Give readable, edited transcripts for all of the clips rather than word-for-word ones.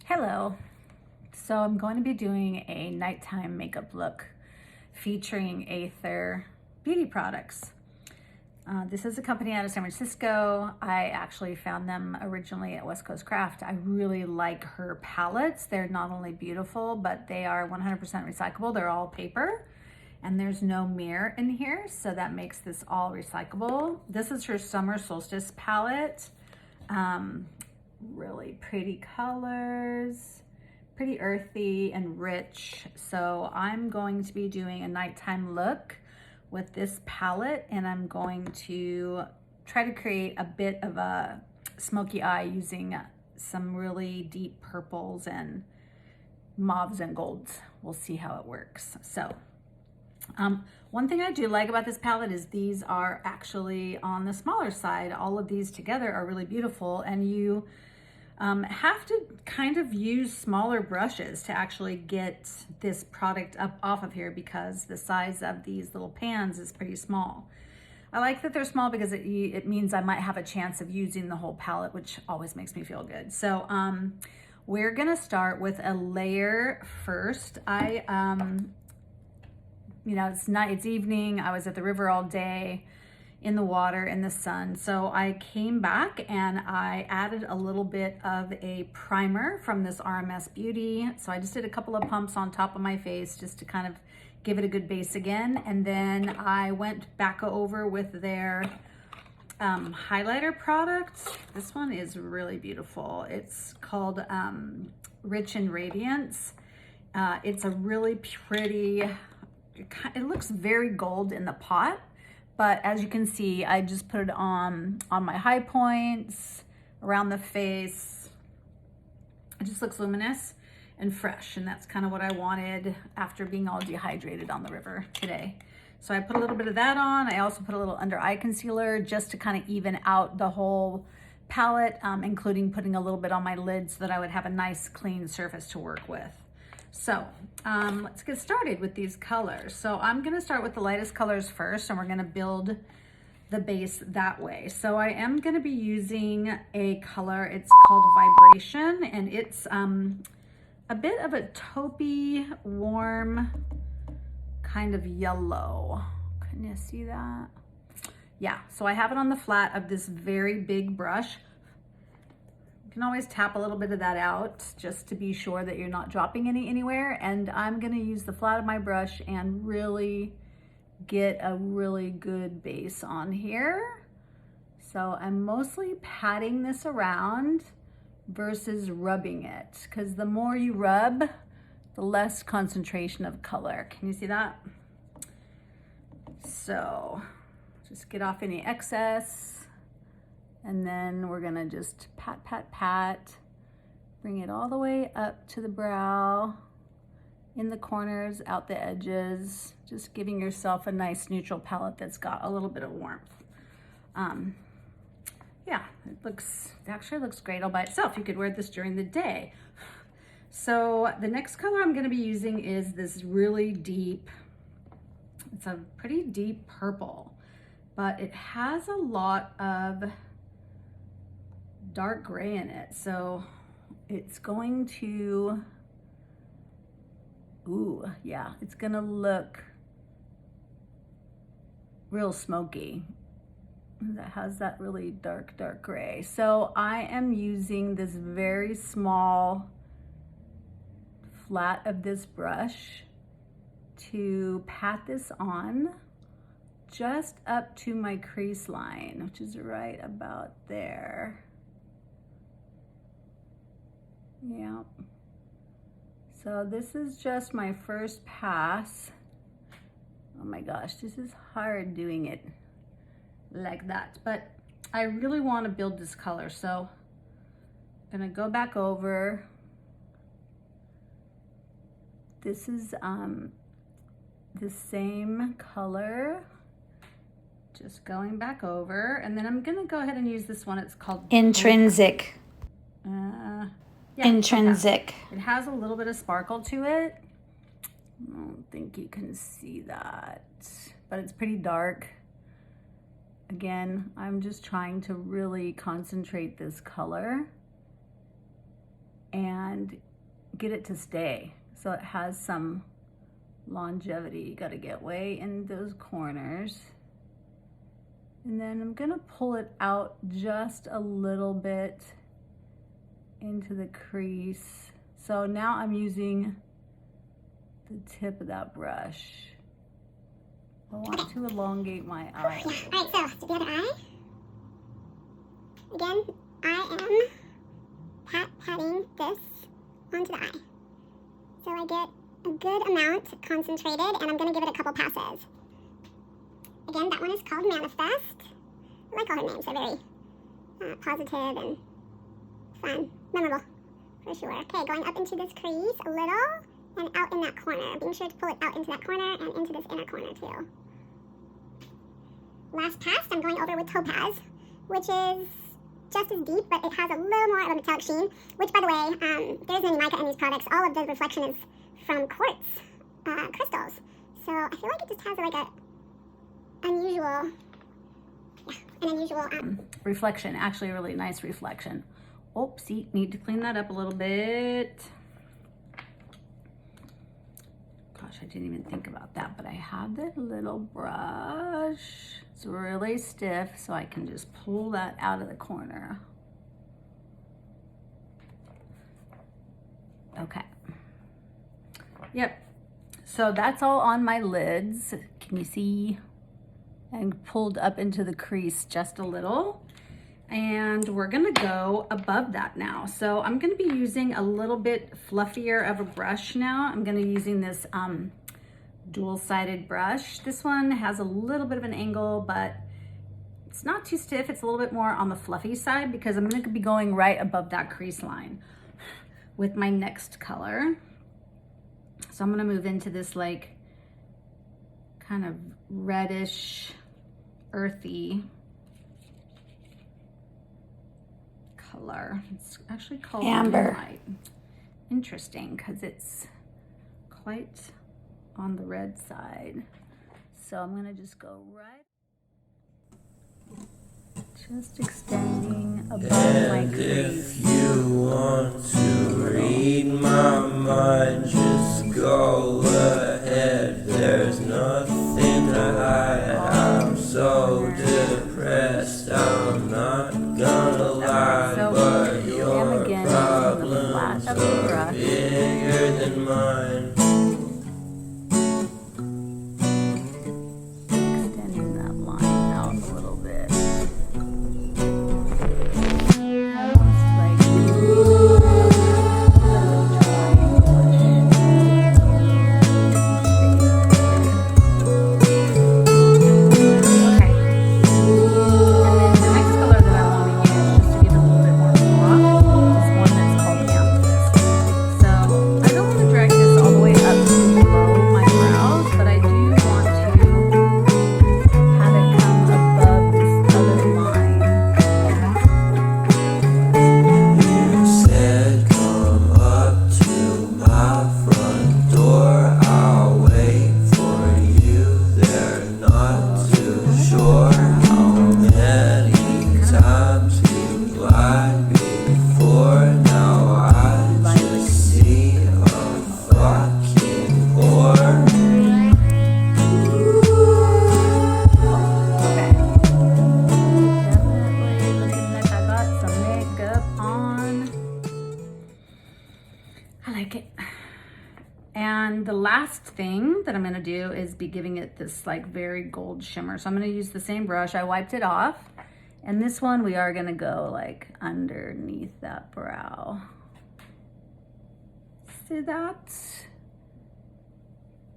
Hello. So I'm going to be doing a nighttime makeup look featuring Aether Beauty products. This is a company out of San Francisco. I actually found them originally at West Coast Craft. I really like her palettes. They're not only beautiful, but they are 100% recyclable. They're all paper and there's no mirror in here, so that makes this all recyclable. This is her Summer Solstice palette. Really pretty colors, pretty earthy and rich. So I'm going to be doing a nighttime look with this palette, and I'm going to try to create a bit of a smoky eye using some really deep purples and mauves and golds. We'll see how it works. So one thing I do like about this palette is these are actually on the smaller side. All of these together are really beautiful, and you have to kind of use smaller brushes to actually get this product up off of here because the size of these little pans is pretty small. I like that they're small because it means I might have a chance of using the whole palette, which always makes me feel good. So we're gonna start with a layer first. You know, it's evening. I was at the river all day, in the water, in the sun. So I came back and I added a little bit of a primer from this Aether Beauty. So I just did a couple of pumps on top of my face just to kind of give it a good base again. And then I went back over with their highlighter product. This one is really beautiful. It's called Rich in Radiance. It's a really pretty, it looks very gold in the pot, but as you can see, I just put it on my high points, around the face. It just looks luminous and fresh, and that's kind of what I wanted after being all dehydrated on the river today. So I put a little bit of that on. I also put a little under eye concealer just to kind of even out the whole palette, including putting a little bit on my lid so that I would have a nice clean surface to work with. So let's get started with these colors. So I'm gonna start with the lightest colors first, and we're gonna build the base that way. So I am gonna be using a color, it's called Vibration, and it's a bit of a taupey, warm, kind of yellow. Can you see that? Yeah, so I have it on the flat of this very big brush. You can always tap a little bit of that out just to be sure that you're not dropping any anywhere. And I'm gonna use the flat of my brush and really get a really good base on here. So I'm mostly patting this around versus rubbing it, because the more you rub, the less concentration of color. Can you see that? So just get off any excess. And then we're gonna just pat, pat, pat, bring it all the way up to the brow, in the corners, out the edges, just giving yourself a nice neutral palette that's got a little bit of warmth. Yeah, it actually looks great all by itself. You could wear this during the day. So the next color I'm gonna be using is this really deep, it's a pretty deep purple, but it has a lot of dark gray in it. So it's going to, ooh, yeah, it's gonna look real smoky. That has that really dark gray. So I am using this very small flat of this brush to pat this on just up to my crease line, which is right about there. Yeah. So this is just my first pass. Oh my gosh, this is hard doing it like that, but I really want to build this color. So I'm gonna go back over. This is the same color, just going back over, and then I'm gonna go ahead and use this one. It's called Intrinsic. Yeah, Intrinsic. It has a little bit of sparkle to it. I don't think you can see that, but it's pretty dark. Again, I'm just trying to really concentrate this color. and get it to stay. So it has some longevity. You got to get way in those corners. And then I'm gonna pull it out just a little bit into the crease. So now I'm using the tip of that brush. I want to elongate my eye. Yeah. All right, so the other eye. Again, I am patting this onto the eye. So I get a good amount concentrated, and I'm gonna give it a couple passes. Again, that one is called Manifest. I like all her names. They're very positive and fun, memorable, for sure. Okay, going up into this crease a little and out in that corner. Being sure to pull it out into that corner and into this inner corner too. Last pass, I'm going over with Topaz, which is just as deep, but it has a little more of a metallic sheen, which, by the way, there's no mica in these products. All of the reflection is from quartz crystals. So I feel like it just has like a unusual reflection, actually a really nice reflection. Oopsie, need to clean that up a little bit. Gosh, I didn't even think about that, but I have that little brush. It's really stiff, so I can just pull that out of the corner. Okay. Yep. So that's all on my lids. Can you see? And pulled up into the crease just a little. And we're gonna go above that now. So I'm gonna be using a little bit fluffier of a brush now. I'm gonna be using this dual-sided brush. This one has a little bit of an angle, but it's not too stiff. It's a little bit more on the fluffy side because I'm gonna be going right above that crease line with my next color. So I'm gonna move into this like kind of reddish, earthy color. It's actually called Amber. Moonlight. Interesting, because it's quite on the red side. So I'm gonna just go right, just extending above my And crease. if you want to read my mind, just go ahead. There's nothing to hide. I'm so depressed, I'm not gonna lie. So But and your again, using the problems flat of the are brush. bigger than mine. Extending that line out a little bit. Almost like okay. And then the next color that I want to use, just to give it a little bit more pop, is one that's called Amethyst. So I don't want to drag this all the way up to below my brows, but I do want to have it come above this other line. You said come up to my front door, I'll wait for you there. Not too sure how many times you lied before. Now I just see a fucking whore. Okay. Definitely looking like I got some makeup on. I like it. And the last thing that I'm gonna do is be giving it this like very gold shimmer. So I'm gonna use the same brush. I wiped it off. And this one we are gonna go like underneath that brow. See that?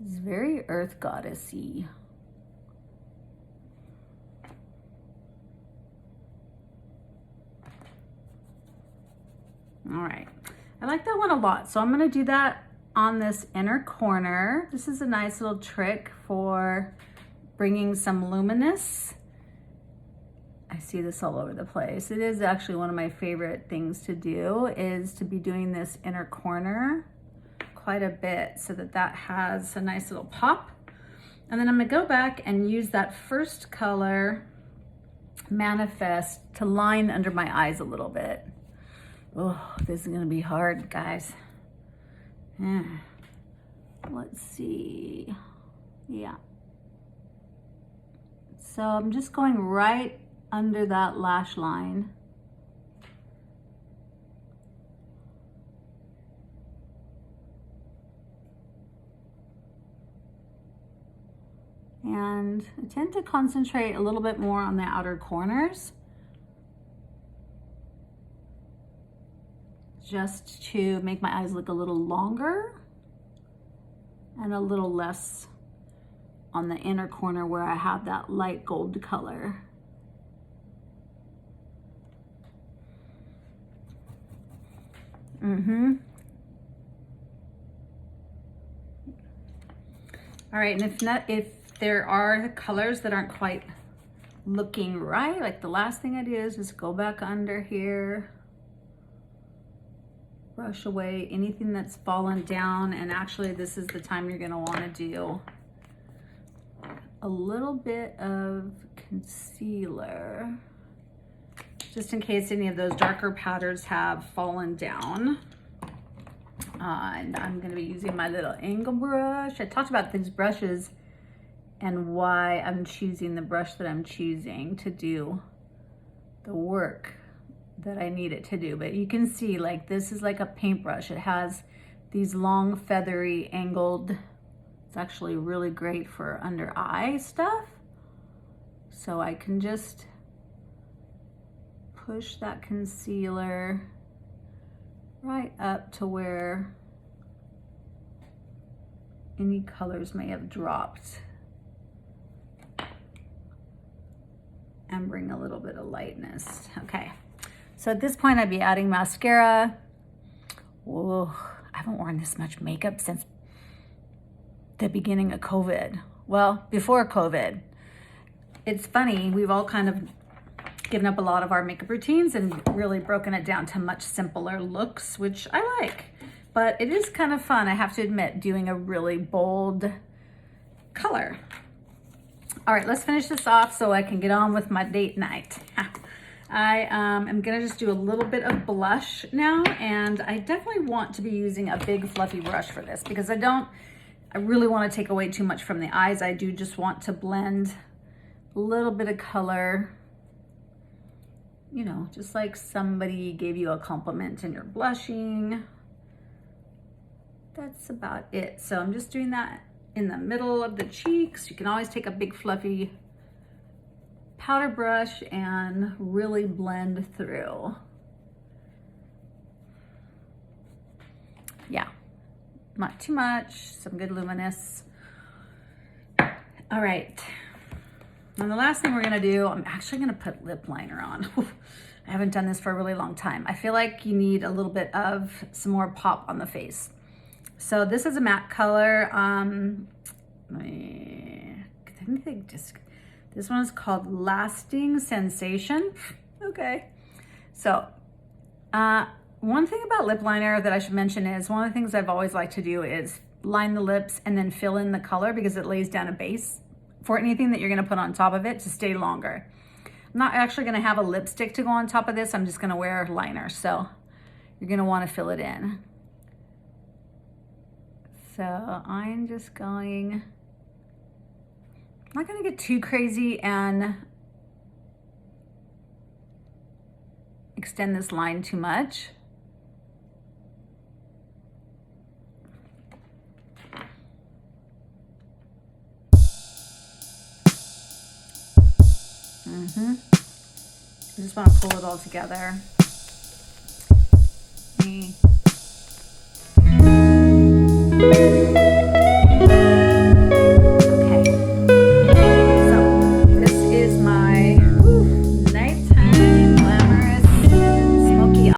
It's very earth goddessy. All right, I like that one a lot. So I'm gonna do that on this inner corner. This is a nice little trick for bringing some luminous. I see this all over the place. It is actually one of my favorite things to do, is to be doing this inner corner quite a bit so that that has a nice little pop. And then I'm gonna go back and use that first color, Manifest, to line under my eyes a little bit. Oh, this is gonna be hard, guys. Let's see. Yeah. So I'm just going right under that lash line. And I tend to concentrate a little bit more on the outer corners, just to make my eyes look a little longer and a little less on the inner corner where I have that light gold color. All right, and if there are colors that aren't quite looking right, like the last thing I do is just go back under here, brush away anything that's fallen down. And actually this is the time you're gonna wanna do a little bit of concealer, just in case any of those darker powders have fallen down. And I'm gonna be using my little angle brush. I talked about these brushes and why I'm choosing the brush that I'm choosing to do the work that I need it to do. But you can see, like, this is like a paintbrush. It has these long, feathery, angled, it's actually really great for under eye stuff. So I can just push that concealer right up to where any colors may have dropped and bring a little bit of lightness. Okay, so at this point I'd be adding mascara. Whoa, I haven't worn this much makeup since the beginning of COVID. Well, before COVID. It's funny, we've all kind of given up a lot of our makeup routines and really broken it down to much simpler looks, which I like. But it is kind of fun, I have to admit, doing a really bold color. All right, let's finish this off so I can get on with my date night. I am gonna just do a little bit of blush now, and I definitely want to be using a big fluffy brush for this because I really want to take away too much from the eyes. I do just want to blend a little bit of color, you know, just like somebody gave you a compliment and you're blushing. That's about it. So I'm just doing that in the middle of the cheeks. You can always take a big fluffy powder brush and really blend through. Yeah, not too much, some good luminous. All right, and the last thing we're gonna do, I'm actually gonna put lip liner on. I haven't done this for a really long time. I feel like you need a little bit of some more pop on the face. So this is a matte color. This one is called Lasting Sensation. Okay. So one thing about lip liner that I should mention is one of the things I've always liked to do is line the lips and then fill in the color because it lays down a base for anything that you're gonna put on top of it to stay longer. I'm not actually gonna have a lipstick to go on top of this. I'm just gonna wear liner. So you're gonna wanna fill it in. So I'm just going, I'm not gonna get too crazy and extend this line too much. I just wanna pull it all together.